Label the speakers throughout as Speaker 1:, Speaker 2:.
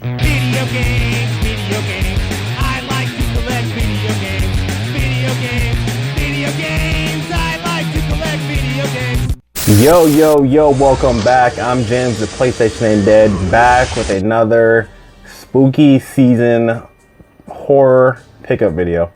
Speaker 1: Video games, video games. I like to collect video games. Video games, video games. I like to collect video games.
Speaker 2: Yo, welcome back. I'm James, the PlayStation Ain't Dead, back with another spooky season horror pickup video.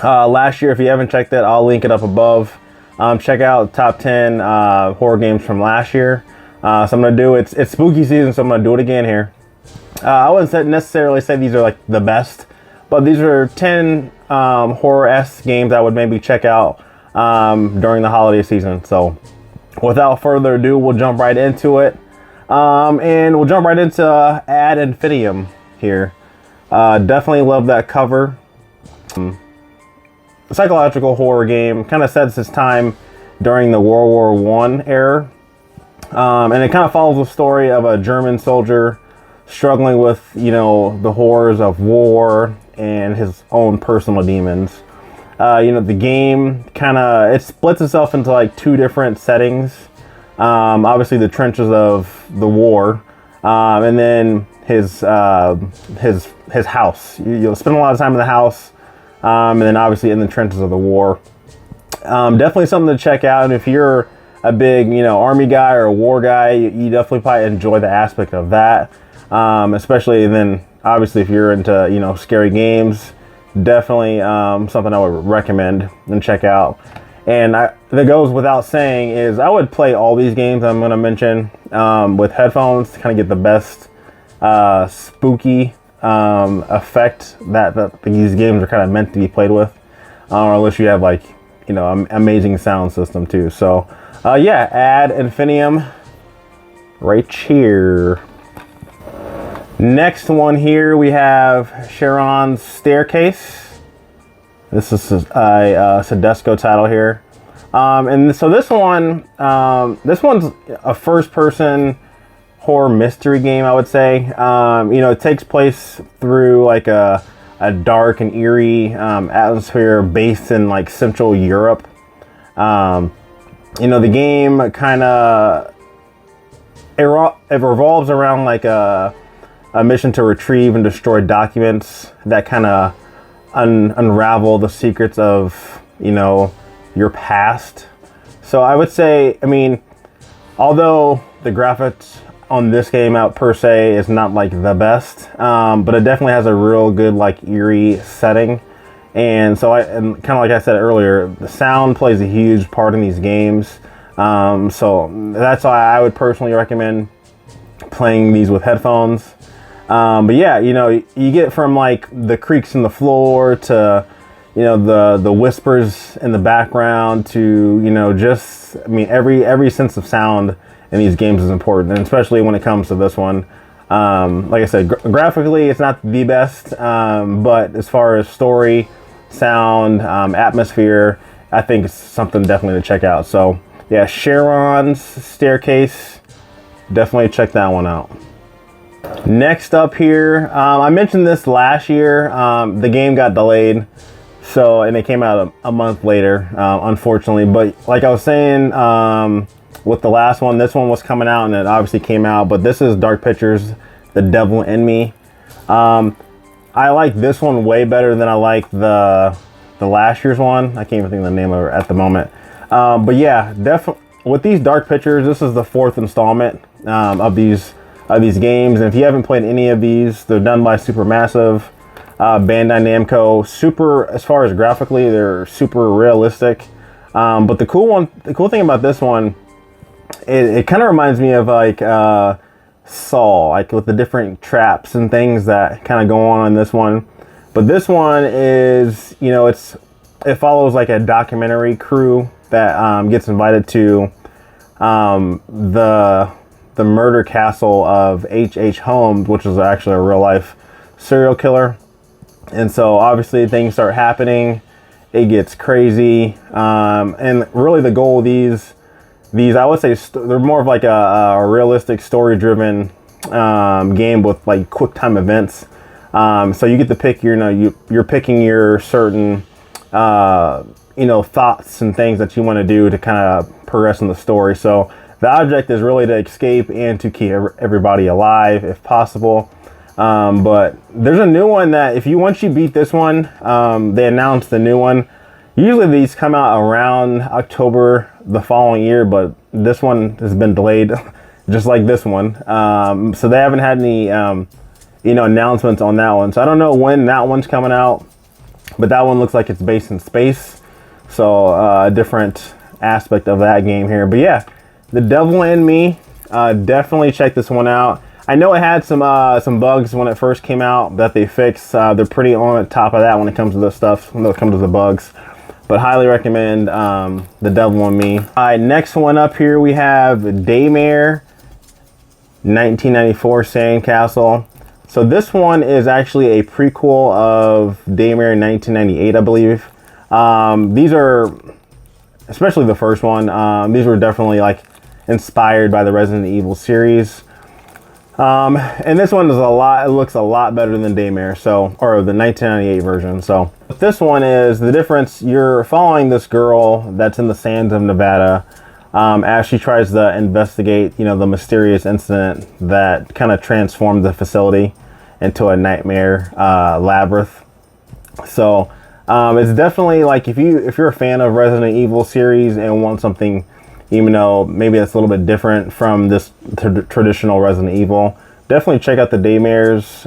Speaker 2: Last year, if you haven't checked it, I'll link it up above. Check out top 10 horror games from last year. So I'm gonna do it's spooky season, so I'm gonna do it again here. I wouldn't necessarily say these are like the best, but these are 10 horror-esque games I would maybe check out during the holiday season. So without further ado, we'll jump right into it. And we'll jump right into Ad Infinitum here. Definitely love that cover. Psychological horror game, kind of sets its time during the World War I era. And it kind of follows the story of a German soldier struggling with, the horrors of war and his own personal demons. The game it splits itself into like two different settings. Obviously the trenches of the war, and then his house. You'll spend a lot of time in the house, and then obviously in the trenches of the war. Definitely something to check out. And if you're a big, army guy or a war guy, you definitely probably enjoy the aspect of that. Especially then, obviously, if you're into, scary games, definitely something I would recommend and check out. And that goes without saying is I would play all these games I'm going to mention with headphones to kind of get the best spooky effect that these games are kind of meant to be played with. Or unless you have like, amazing sound system too. So, Ad Infinitum right here. Next one here, we have Sherons Staircase. This is a Sedesco title here. And so this one's a first-person horror mystery game, I would say. It takes place through like a dark and eerie atmosphere based in like Central Europe. The game kind of it revolves around like a mission to retrieve and destroy documents that kind of unravel the secrets of, your past. So I would say, although the graphics on this game out per se is not like the best, but it definitely has a real good like eerie setting. And so kind of like I said earlier, the sound plays a huge part in these games. So that's why I would personally recommend playing these with headphones. But yeah, you get from like the creaks in the floor to, the whispers in the background to, every sense of sound in these games is important. And especially when it comes to this one. Like I said, graphically, it's not the best. But as far as story, sound, atmosphere, I think it's something definitely to check out. So yeah, Sherons Staircase, definitely check that one out. Next up here, I mentioned this last year. The game got delayed, and it came out a month later, unfortunately. But like I was saying, with the last one, this one was coming out and it obviously came out. But this is Dark Pictures, The Devil in Me. I like this one way better than I like the last year's one. I can't even think of the name of it at the moment. But yeah, definitely with these Dark Pictures, this is the fourth installment of these games. And if you haven't played any of these, they're done by Supermassive, Bandai Namco. As far as graphically, they're super realistic. But the cool thing about this one, it kind of reminds me of like Saw, like with the different traps and things that kind of go on in this one. But this one is, it follows like a documentary crew that gets invited to the murder castle of H.H. Holmes, which is actually a real life serial killer. And so obviously things start happening. It gets crazy. And really the goal of these I would say they're more of like a realistic story driven game with like quick time events. So you get to pick you're picking your certain thoughts and things that you want to do to kind of progress in the story. So the object is really to escape and to keep everybody alive if possible. But there's a new one that once you beat this one, they announced the new one. Usually these come out around October the following year, but this one has been delayed, just like this one. So they haven't had any, announcements on that one. So I don't know when that one's coming out, but that one looks like it's based in space. So a different aspect of that game here. But yeah, The Devil in Me, definitely check this one out. I know it had some bugs when it first came out that they fixed. They're pretty on the top of that when it comes to this stuff, when it comes to the bugs. But highly recommend The Devil in Me. All right, next one up here we have Daymare 1994 Sandcastle. So this one is actually a prequel of Daymare 1998, I believe. These are, especially the first one, these were definitely like inspired by the Resident Evil series. And this one is it looks a lot better than Daymare, or the 1998 version. So this one is the difference. You're following this girl that's in the sands of Nevada, as she tries to investigate, the mysterious incident that kind of transformed the facility into a nightmare labyrinth. So it's definitely like if you're a fan of Resident Evil series and want something, even though maybe that's a little bit different from this traditional Resident Evil, definitely check out the Daymares.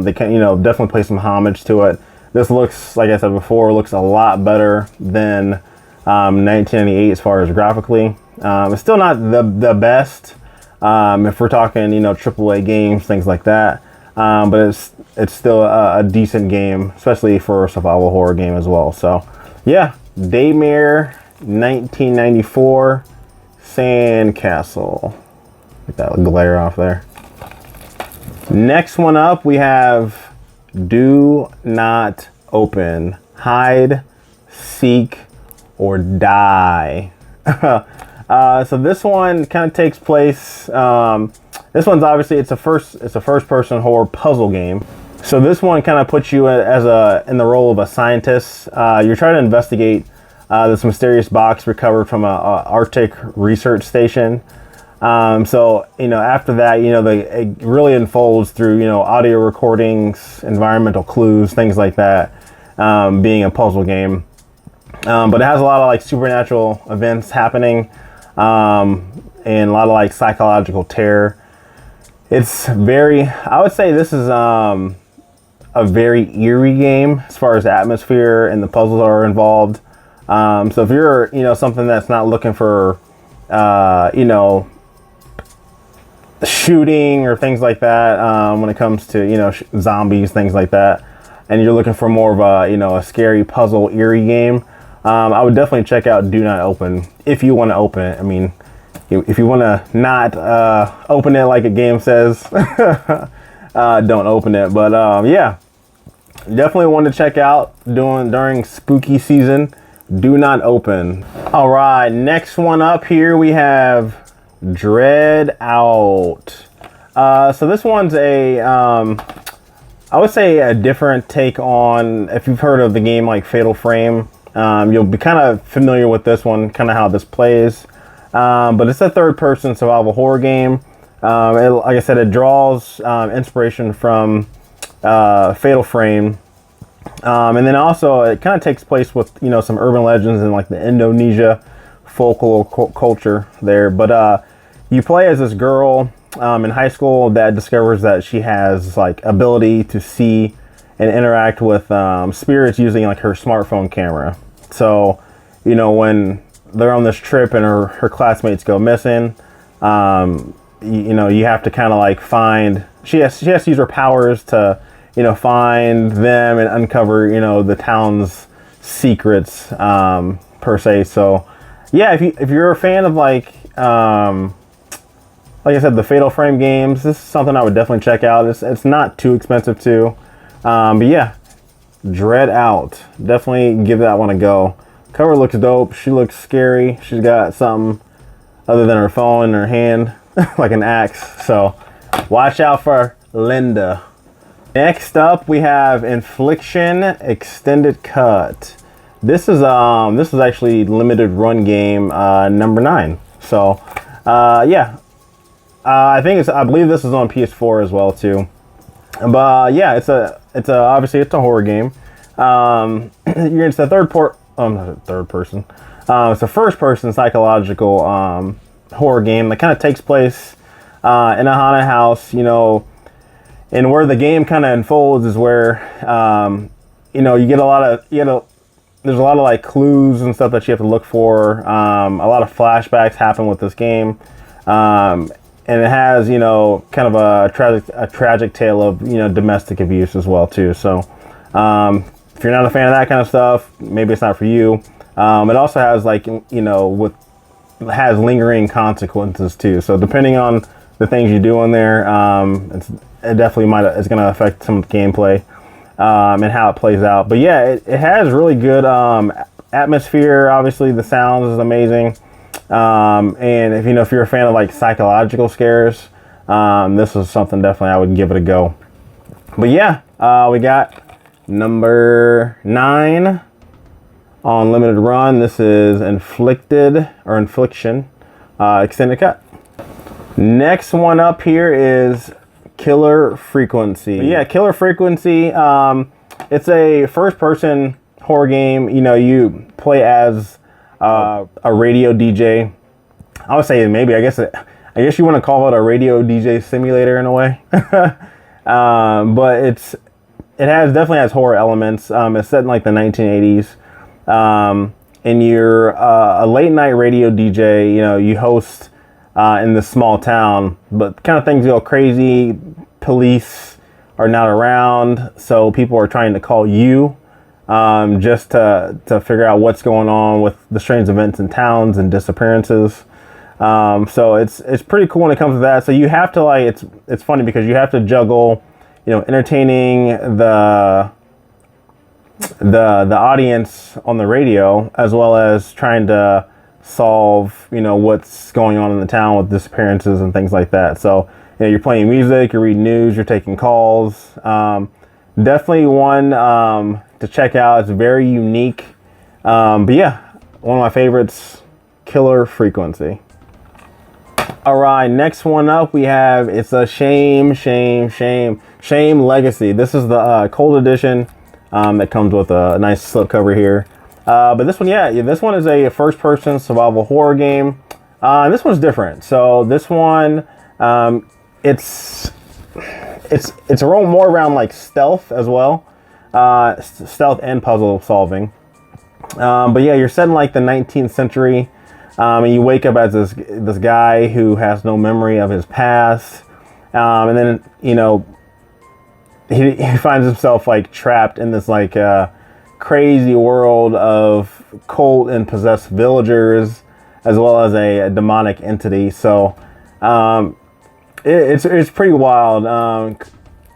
Speaker 2: They can, definitely pay some homage to it. This looks, like I said before, looks a lot better than 1998 as far as graphically. It's still not the best if we're talking, AAA games, things like that. But it's still a decent game, especially for a survival horror game as well. So yeah, Daymare 1994 Sandcastle. Get that glare off there. Next one up, we have Do Not Open. Hide, Seek, or Die. So this one kind of takes place. This one's obviously it's a first person horror puzzle game. So this one kind of puts you in the role of a scientist. You're trying to investigate this mysterious box recovered from a Arctic research station. So after that, it really unfolds through audio recordings, environmental clues, things like that. Being a puzzle game, but it has a lot of like supernatural events happening, and a lot of like psychological terror. It's I would say this is a very eerie game as far as atmosphere and the puzzles are involved. So if you're, something that's not looking for, shooting or things like that, when it comes to, zombies, things like that, and you're looking for more of a scary puzzle eerie game, I would definitely check out Do Not Open if you want to open it. I mean, if you want to not open it like a game says, don't open it. But yeah, definitely want to check out during spooky season. Do Not Open. All right, next one up here we have Dread Out. So this one's I would say a different take on, if you've heard of the game like Fatal Frame, you'll be kind of familiar with this one, kind of how this plays. But it's a third-person survival horror game. Like I said, it draws inspiration from Fatal Frame. And then also it kind of takes place with, some urban legends and like the Indonesia folklore culture there. But you play as this girl in high school that discovers that she has like ability to see and interact with spirits using like her smartphone camera. So, when they're on this trip and her classmates go missing, you have to kind of like she has to use her powers to, find them and uncover, the town's secrets, per se. So yeah, if you're a fan of like I said, the Fatal Frame games, this is something I would definitely check out. It's not too expensive too. But yeah, Dread Out. Definitely give that one a go. Cover looks dope. She looks scary. She's got something other than her phone in her hand, like an axe. So watch out for Linda. Next up, we have Infliction Extended Cut. This is actually limited run game number 9. So yeah, I believe this is on PS4 as well too. But yeah, it's obviously it's a horror game. It's the third person. It's a first person psychological horror game that kind of takes place in a haunted house. And where the game kind of unfolds is where you get a lot of there's a lot of like clues and stuff that you have to look for. A lot of flashbacks happen with this game. And it has, kind of a tragic tale of, domestic abuse as well too. So, if you're not a fan of that kind of stuff, maybe it's not for you. It also has has lingering consequences too. So depending on the things you do in there, it's going to affect some of the gameplay, and how it plays out. But yeah, it has really good, atmosphere. Obviously the sounds is amazing. And if you're a fan of like psychological scares, this is something definitely I would give it a go. But yeah, we got number 9 on limited run. This is Infliction, extended cut. Next one up here is Killer Frequency. But yeah, Killer Frequency. It's a first-person horror game. You play as a radio DJ. I would say I guess you want to call it a radio DJ simulator in a way. But it definitely has horror elements. It's set in like the 1980s. And you're a late night radio DJ. You host in this small town, but kind of things go crazy. Police are not around, so people are trying to call you. Just to figure out what's going on with the strange events in towns and disappearances. So it's pretty cool when it comes to that. So you have to it's funny because you have to juggle, entertaining the audience on the radio, as well as trying to solve, what's going on in the town with disappearances and things like that. So, you're playing music, you're reading news, you're taking calls. Definitely one to check out. It's very unique. But yeah, one of my favorites, Killer Frequency. All right, next one up we have, it's a Shame Legacy. This is the cold edition that comes with a nice slipcover here. But this one, this one is a first-person survival horror game. This one's different. So this one, it's a role more around like stealth as well. Stealth and puzzle solving. But yeah, you're set in like the 19th century, and you wake up as this guy who has no memory of his past, and then he finds himself like trapped in this like crazy world of cult and possessed villagers, as well as a demonic entity. So it's pretty wild.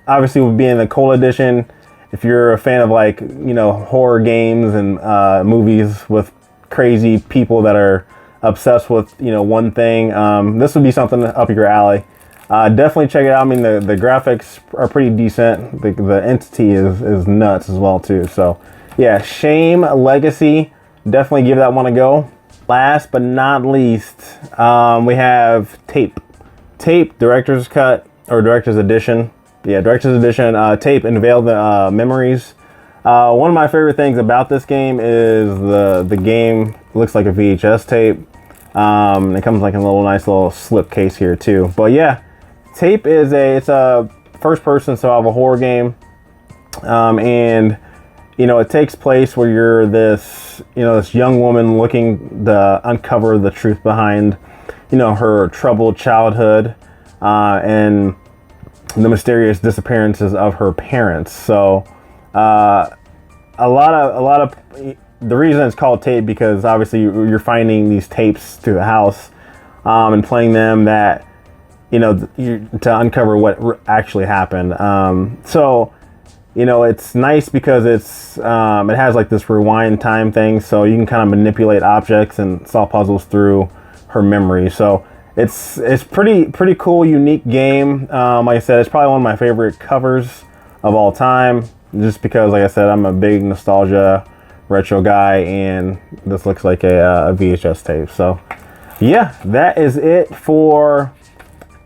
Speaker 2: Obviously, with being the cold edition, if you're a fan of like, horror games and movies with crazy people that are obsessed with, one thing, this would be something up your alley. Definitely check it out. I mean, the graphics are pretty decent. The entity is nuts as well too. So yeah, Shame Legacy. Definitely give that one a go. Last but not least, we have Tape. Tape Director's Cut or Director's Edition. Yeah, Director's Edition. Tape Unveiled the Memories. One of my favorite things about this game is the game looks like a VHS tape. It comes like in a nice little slip case here too. But yeah, Tape is it's a first-person survival horror game, and it takes place where you're this young woman looking to uncover the truth behind her troubled childhood, and the mysterious disappearances of her parents. So a lot of the reason it's called Tape, because obviously you're finding these tapes through the house, and playing them that to uncover what actually happened. So it's nice because it has like this rewind time thing, so you can kind of manipulate objects and solve puzzles through her memory. So it's pretty cool, unique game. Like I said, it's probably one of my favorite covers of all time, just because, like I said, I'm a big nostalgia retro guy, and this looks like a VHS tape. So yeah, that is it for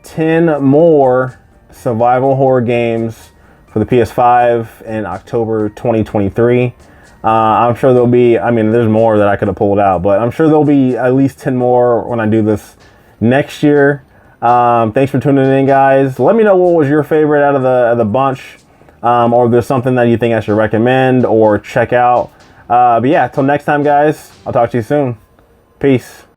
Speaker 2: 10 more survival horror games for the PS5 in October 2023. I'm sure there'll be, I mean, there's more that I could have pulled out, but I'm sure there'll be at least 10 more when I do this next year. Thanks for tuning in, guys. Let me know what was your favorite out of the bunch, or if there's something that you think I should recommend or check out. But yeah, till next time, guys, I'll talk to you soon. Peace.